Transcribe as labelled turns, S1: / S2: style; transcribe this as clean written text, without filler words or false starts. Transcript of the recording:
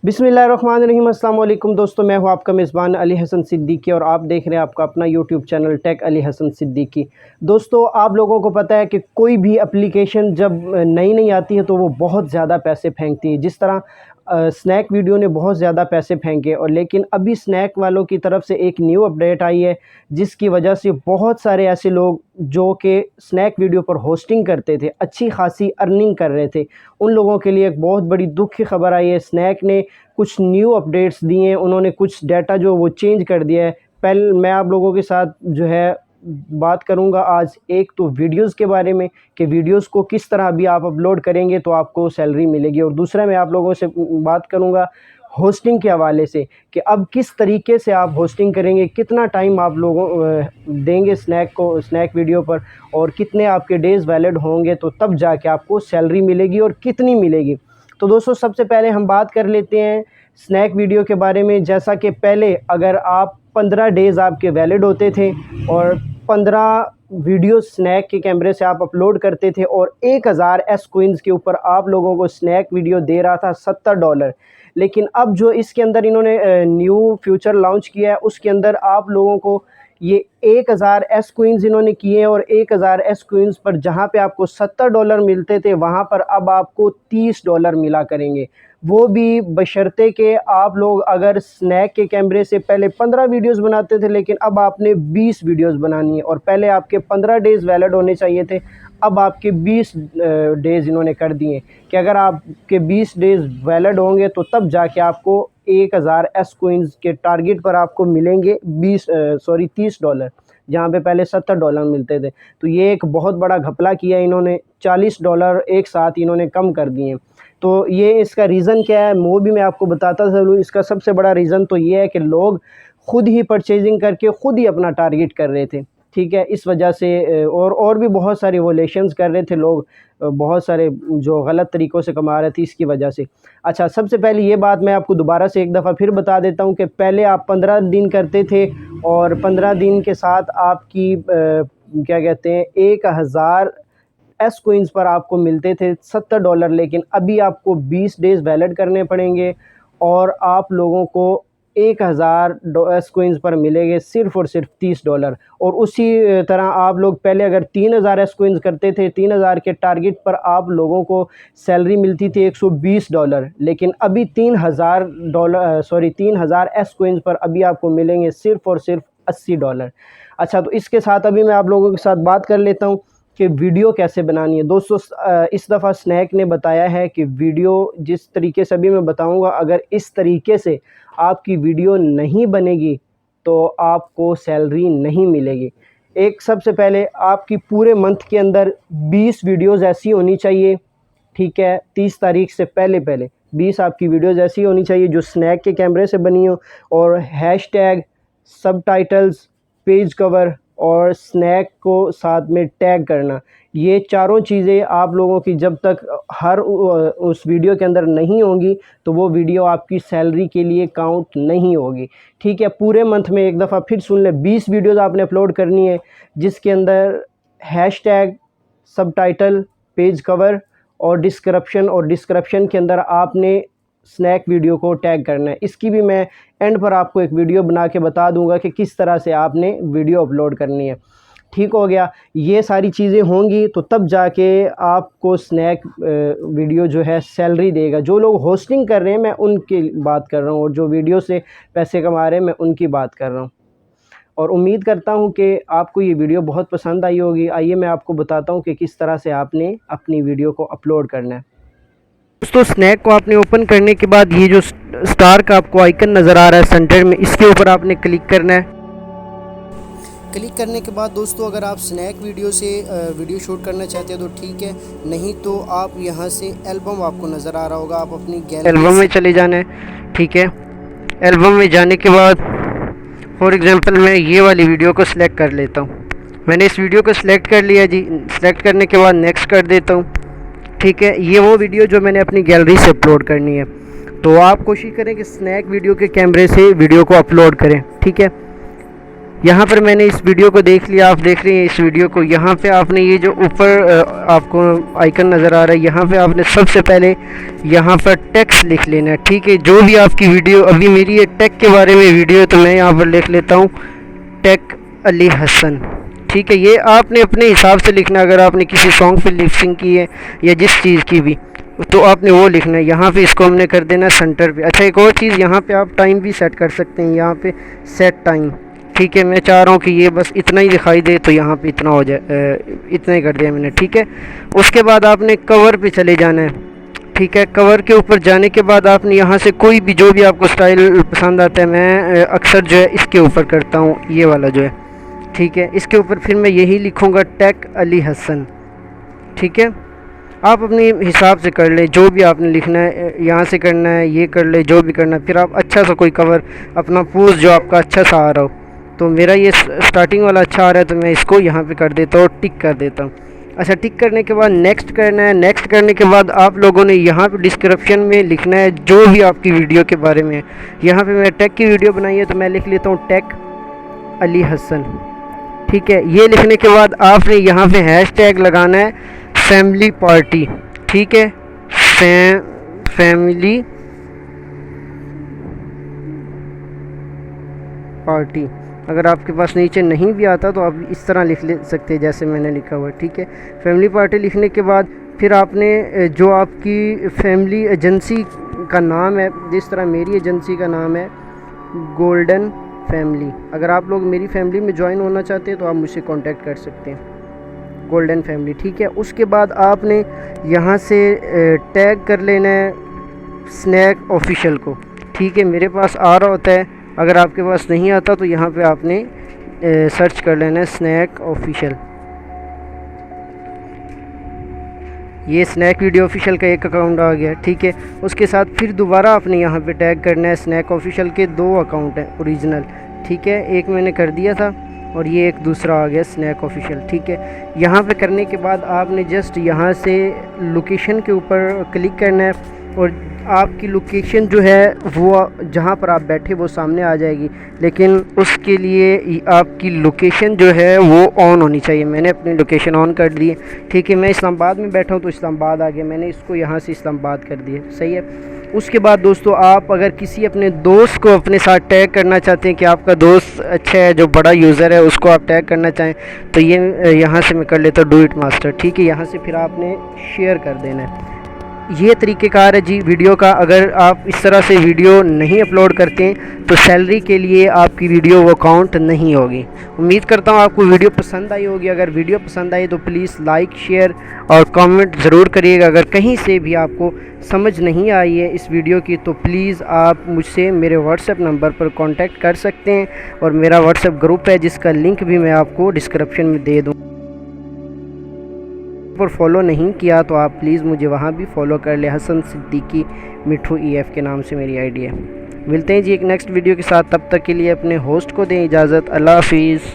S1: बिस्मिल्लाहिर्रहमानिर्रहीम। अस्सलाम वालेकुम दोस्तों, मैं हूं आपका मेज़बान अली हसन सिद्दीकी और आप देख रहे हैं आपका अपना YouTube channel tech Ali Hasan Siddiqui. दोस्तों, आप लोगों को पता है कि कोई भी एप्लीकेशन जब नई नई आती है तो वो बहुत ज़्यादा पैसे फेंकती है। जिस तरह स्नैक वीडियो ने बहुत ज़्यादा पैसे फेंके, और लेकिन अभी स्नैक वालों की तरफ से एक न्यू अपडेट आई है जिसकी वजह से बहुत सारे ऐसे लोग जो कि स्नैक वीडियो पर होस्टिंग करते थे, अच्छी खासी अर्निंग कर रहे थे, उन लोगों के लिए एक बहुत बड़ी दुख की खबर आई है। स्नैक ने कुछ न्यू अपडेट्स दिए हैं, उन्होंने कुछ डाटा जो वो चेंज कर दिया है। पहले मैं आप लोगों के साथ जो है बात करूंगा आज एक तो वीडियोस के बारे में कि वीडियोस को किस तरह भी आप अपलोड करेंगे तो आपको सैलरी मिलेगी, और दूसरा मैं आप लोगों से बात करूंगा होस्टिंग के हवाले से कि अब किस तरीके से आप होस्टिंग करेंगे, कितना टाइम आप लोगों देंगे स्नैक वीडियो पर, और कितने आपके डेज़ वैलिड होंगे तो तब जाके आपको सैलरी मिलेगी और कितनी मिलेगी। तो दोस्तों, सबसे पहले हम बात कर लेते हैं स्नैक वीडियो के बारे में। जैसा कि पहले अगर आप 15 डेज़ आपके वैलिड होते थे और 15 वीडियो स्नैक के कैमरे से आप अपलोड करते थे और 1000 एस कोइंस के ऊपर आप लोगों को स्नैक वीडियो दे रहा था $70। लेकिन अब जो इसके अंदर इन्होंने न्यू फ्यूचर लॉन्च किया है उसके अंदर आप लोगों को ये 1000 एस कोइंस इन्होंने किए हैं, और 1000 एस कोइंस पर जहाँ पे आपको $70 मिलते थे वहाँ पर अब आपको $30 मिला करेंगे। वो भी बशर्ते कि आप लोग अगर स्नैक के कैमरे से पहले 15 वीडियोस बनाते थे लेकिन अब आपने 20 वीडियोस बनानी है, और पहले आपके 15 डेज़ वैलिड होने चाहिए थे, अब आपके 20 डेज़ इन्होंने कर दिए कि अगर आपके 20 डेज़ वैलिड होंगे तो तब जाके आपको 1000 एस कोइंस के टारगेट पर आपको मिलेंगे $30, जहाँ पे पहले $70 मिलते थे। तो ये एक बहुत बड़ा घपला किया इन्होंने, $40 एक साथ इन्होंने कम कर दिए। तो ये इसका रीज़न क्या है वो भी मैं आपको बताता चलूँ। इसका सबसे बड़ा रीज़न तो ये है कि लोग ख़ुद ही परचेजिंग करके ख़ुद ही अपना टारगेट कर रहे थे, ठीक है। इस वजह से और भी बहुत सारे वोलेशंस कर रहे थे लोग, बहुत सारे जो गलत तरीक़ों से कमा रहे थे इसकी वजह से। अच्छा, सबसे पहले ये बात मैं आपको दोबारा से एक दफ़ा फिर बता देता हूँ कि पहले आप 15 दिन करते थे और 15 दिन के साथ आपकी क्या कहते हैं 1000 एस कोइंस पर आपको मिलते थे $70, लेकिन अभी आपको 20 डेज़ वैलिड करने पड़ेंगे और आप लोगों को 1000 एस कोइंस पर मिलेंगे सिर्फ़ और सिर्फ $30। और उसी तरह आप लोग पहले अगर 3000 एस कोइंस करते थे, 3000 के टारगेट पर आप लोगों को सैलरी मिलती थी $120, लेकिन अभी $3000 एस कोइंस पर अभी आपको मिलेंगे सिर्फ़ और सिर्फ $80। अच्छा, तो इसके साथ अभी मैं आप लोगों के साथ बात कर लेता हूँ कि वीडियो कैसे बनानी है। दोस्तों, इस दफ़ा स्नैक ने बताया है कि वीडियो जिस तरीके से अभी मैं बताऊंगा, अगर इस तरीके से आपकी वीडियो नहीं बनेगी तो आपको सैलरी नहीं मिलेगी। एक सबसे पहले आपकी पूरे मंथ के अंदर 20 वीडियोस ऐसी होनी चाहिए, ठीक है। 30 तारीख से पहले 20 आपकी वीडियोस ऐसी होनी चाहिए जो स्नैक के कैमरे से बनी हो, और हैशटैग, सबटाइटल्स, पेज कवर और स्नैक को साथ में टैग करना, ये चारों चीज़ें आप लोगों की जब तक हर उस वीडियो के अंदर नहीं होंगी तो वो वीडियो आपकी सैलरी के लिए काउंट नहीं होगी, ठीक है। पूरे मंथ में एक दफ़ा फिर सुन ले, 20 वीडियोज़ आपने अपलोड करनी है जिसके अंदर हैशटैग, सबटाइटल, पेज कवर और डिस्क्रिप्शन के अंदर आपने स्नैक वीडियो को टैग करना है। इसकी भी मैं एंड पर आपको एक वीडियो बना के बता दूंगा कि किस तरह से आपने वीडियो अपलोड करनी है, ठीक हो गया। ये सारी चीज़ें होंगी तो तब जाके आपको स्नैक वीडियो जो है सैलरी देगा। जो लोग होस्टिंग कर रहे हैं मैं उनकी बात कर रहा हूँ, और जो वीडियो से पैसे कमा रहे हैं मैं उनकी बात कर रहा हूँ, और उम्मीद करता हूँ कि आपको ये वीडियो बहुत पसंद आई होगी। आइए मैं आपको बताता हूँ कि किस तरह से आपने अपनी वीडियो को अपलोड करना है। दोस्तों, स्नैक को आपने ओपन करने के बाद ये जो स्टार का आपको आइकन नज़र आ रहा है सेंटर में, इसके ऊपर आपने क्लिक करना है। क्लिक करने के बाद दोस्तों, अगर आप स्नैक वीडियो से वीडियो शूट करना चाहते हैं तो ठीक है, नहीं तो आप यहाँ से एल्बम आपको नज़र आ रहा होगा, आप अपनी गैलरी एल्बम में चले जाना है, ठीक है। एल्बम में जाने के बाद फॉर एग्जांपल मैं ये वाली वीडियो को सिलेक्ट कर लेता हूँ। मैंने इस वीडियो को सिलेक्ट कर लिया जी। सिलेक्ट करने के बाद नेक्स्ट कर देता हूँ, ठीक है। ये वो वीडियो जो मैंने अपनी गैलरी से अपलोड करनी है, तो आप कोशिश करें कि स्नैक वीडियो के कैमरे से वीडियो को अपलोड करें, ठीक है। यहाँ पर मैंने इस वीडियो को देख लिया, आप देख रहे हैं इस वीडियो को। यहाँ पे आपने ये जो ऊपर आपको आइकन नज़र आ रहा है, यहाँ पे आपने सबसे पहले यहाँ पर टेक्स्ट लिख लेना है, ठीक है। जो भी आपकी वीडियो, अभी मेरी ये टेक के बारे में वीडियो है तो मैं यहाँ पर लिख लेता हूँ टेक अली हसन, ठीक है। ये आपने अपने हिसाब से लिखना, अगर आपने किसी सॉन्ग पे लिपसिंग की है या जिस चीज़ की भी, तो आपने वो लिखना है। यहाँ पे इसको हमने कर देना सेंटर पे। अच्छा, एक और चीज़, यहाँ पे आप टाइम भी सेट कर सकते हैं, यहाँ पे सेट टाइम, ठीक है। मैं चाह रहा हूँ कि ये बस इतना ही दिखाई दे, तो यहाँ पे इतना हो जाए, इतना ही कर दिया मैंने, ठीक है। उसके बाद आपने कवर पे चले जाना है, ठीक है। कवर के ऊपर जाने के बाद आपने यहाँ से कोई भी, जो भी आपको स्टाइल पसंद आता है, मैं अक्सर जो है इसके ऊपर करता हूँ, ये वाला जो है, ठीक है। इसके ऊपर फिर मैं यही लिखूँगा टेक अली हसन, ठीक है। आप अपने हिसाब से कर लें, जो भी आपने लिखना है, यहाँ से करना है, ये कर ले, जो भी करना है। फिर आप अच्छा सा कोई कवर अपना पोस्ट जो आपका अच्छा सा आ रहा हो, तो मेरा ये स्टार्टिंग वाला अच्छा आ रहा है तो मैं इसको यहाँ पे कर देता हूँ, टिक कर देता हूँ। अच्छा, टिक करने के बाद नेक्स्ट करना है। नेक्स्ट करने के बाद आप लोगों ने यहाँ पे डिस्क्रिप्शन में लिखना है जो भी आपकी वीडियो के बारे में है। यहाँ पे मैं टेक की वीडियो बनाई है तो मैं लिख लेता हूँ टेक अली हसन, ठीक है। ये लिखने के बाद आपने यहाँ पे हैशटैग लगाना है फैमिली पार्टी, ठीक है। फैमिली पार्टी, अगर आपके पास नीचे नहीं भी आता तो आप इस तरह लिख ले सकते हैं जैसे मैंने लिखा हुआ है, ठीक है। फैमिली पार्टी लिखने के बाद फिर आपने जो आपकी फैमिली एजेंसी का नाम है, जिस तरह मेरी एजेंसी का नाम है गोल्डन फैमिली, अगर आप लोग मेरी फैमिली में ज्वाइन होना चाहते हैं तो आप मुझसे कांटेक्ट कर सकते हैं, गोल्डन फैमिली, ठीक है। उसके बाद आपने यहाँ से टैग कर लेना है स्नैक ऑफिशियल को, ठीक है। मेरे पास आ रहा होता है, अगर आपके पास नहीं आता तो यहाँ पे आपने सर्च कर लेना है स्नैक ऑफिशियल। ये स्नैक वीडियो ऑफिशियल का एक अकाउंट आ गया, ठीक है। उसके साथ फिर दोबारा आपने यहाँ पे टैग करना है स्नैक ऑफिशियल के 2 अकाउंट हैं ओरिजिनल, ठीक है। एक मैंने कर दिया था और ये एक दूसरा आ गया स्नैक ऑफिशियल, ठीक है। यहाँ पे करने के बाद आपने जस्ट यहाँ से लोकेशन के ऊपर क्लिक करना है और आपकी लोकेशन जो है वो जहाँ पर आप बैठे वो सामने आ जाएगी, लेकिन उसके लिए आपकी लोकेशन जो है वो ऑन होनी चाहिए। मैंने अपनी लोकेशन ऑन कर दी है, ठीक है। मैं इस्लामाबाद में बैठा हूँ तो इस्लामाबाद आ गया, मैंने इसको यहाँ से इस्लामाबाद कर दिया, सही है। उसके बाद दोस्तों, आप अगर किसी अपने दोस्त को अपने साथ टैग करना चाहते हैं कि आपका दोस्त अच्छा है, जो बड़ा यूज़र है, उसको आप टैग करना चाहें, तो ये यहाँ से मैं कर लेता हूँ डू इट मास्टर, ठीक है। यहाँ से फिर आपने शेयर कर देना है। ये तरीक़ेकार है जी वीडियो का। अगर आप इस तरह से वीडियो नहीं अपलोड करते हैं तो सैलरी के लिए आपकी वीडियो वो काउंट नहीं होगी। उम्मीद करता हूँ आपको वीडियो पसंद आई होगी। अगर वीडियो पसंद आई तो प्लीज़ लाइक, शेयर और कमेंट ज़रूर करिएगा। अगर कहीं से भी आपको समझ नहीं आई है इस वीडियो की तो प्लीज़ आप मुझसे मेरे व्हाट्सएप नंबर पर कांटेक्ट कर सकते हैं और मेरा व्हाट्सएप ग्रुप है जिसका लिंक भी मैं आपको डिस्क्रिप्शन में दे दूँ। पर फॉलो नहीं किया तो आप प्लीज़ मुझे वहाँ भी फॉलो कर ले। हसन सिद्दीकी मिठू EF के नाम से मेरी आईडी है। मिलते हैं जी एक नेक्स्ट वीडियो के साथ, तब तक के लिए अपने होस्ट को दें इजाज़त। अल्लाह हाफिज़।